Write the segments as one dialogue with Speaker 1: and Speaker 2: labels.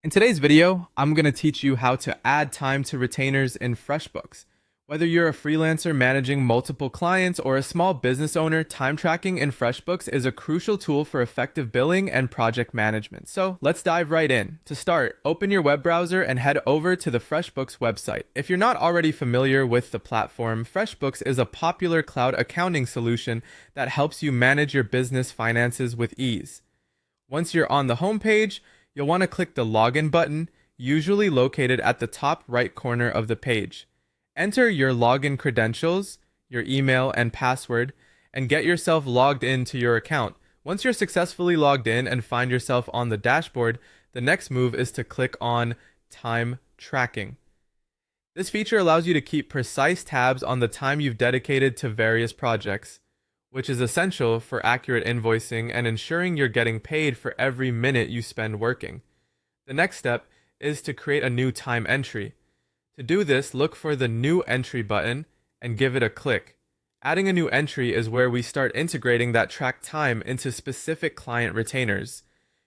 Speaker 1: In today's video, I'm going to teach you how to add time to retainers in FreshBooks. Whether you're a freelancer managing multiple clients or a small business owner, time tracking in FreshBooks is a crucial tool for effective billing and project management. So let's dive right in. To start, open your web browser and head over to the FreshBooks website. If you're not already familiar with the platform, FreshBooks is a popular cloud accounting solution that helps you manage your business finances with ease. Once you're on the home page, you'll want to click the Login button, usually located at the top right corner of the page. Enter your login credentials, your email and password, and get yourself logged into your account. Once you're successfully logged in and find yourself on the dashboard, the next move is to click on Time Tracking. This feature allows you to keep precise tabs on the time you've dedicated to various projects, which is essential for accurate invoicing and ensuring you're getting paid for every minute you spend working. The next step is to create a new time entry. To do this, look for the New Entry button and give it a click. Adding a new entry is where we start integrating that tracked time into specific client retainers.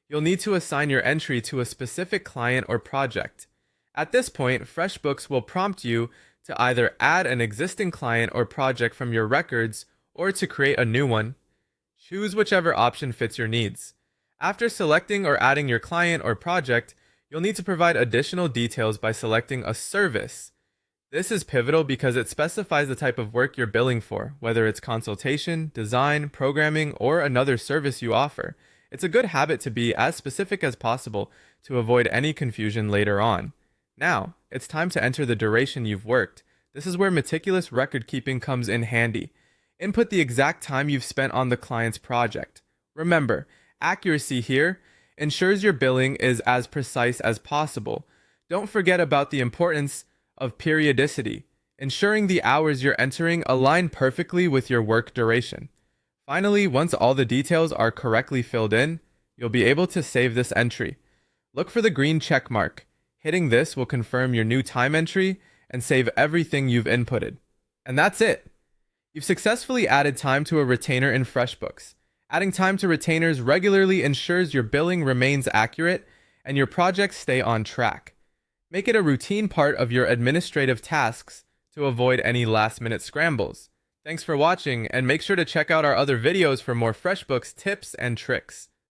Speaker 1: You'll need to assign your entry to a specific client or project. At this point, FreshBooks will prompt you to either add an existing client or project from your records or to create a new one. Choose whichever option fits your needs. After selecting or adding your client or project, you'll need to provide additional details by selecting a service. This is pivotal because it specifies the type of work you're billing for, whether it's consultation, design, programming, or another service you offer. It's a good habit to be as specific as possible to avoid any confusion later on. Now, it's time to enter the duration you've worked. This is where meticulous record keeping comes in handy. Input the exact time you've spent on the client's project. Remember, accuracy here ensures your billing is as precise as possible. Don't forget about the importance of periodicity, ensuring the hours you're entering align perfectly with your work duration. Finally, once all the details are correctly filled in, you'll be able to save this entry. Look for the green check mark. Hitting this will confirm your new time entry and save everything you've inputted. And that's it. You've successfully added time to a retainer in FreshBooks. Adding time to retainers regularly ensures your billing remains accurate and your projects stay on track. Make it a routine part of your administrative tasks to avoid any last-minute scrambles. Thanks for watching, and make sure to check out our other videos for more FreshBooks tips and tricks.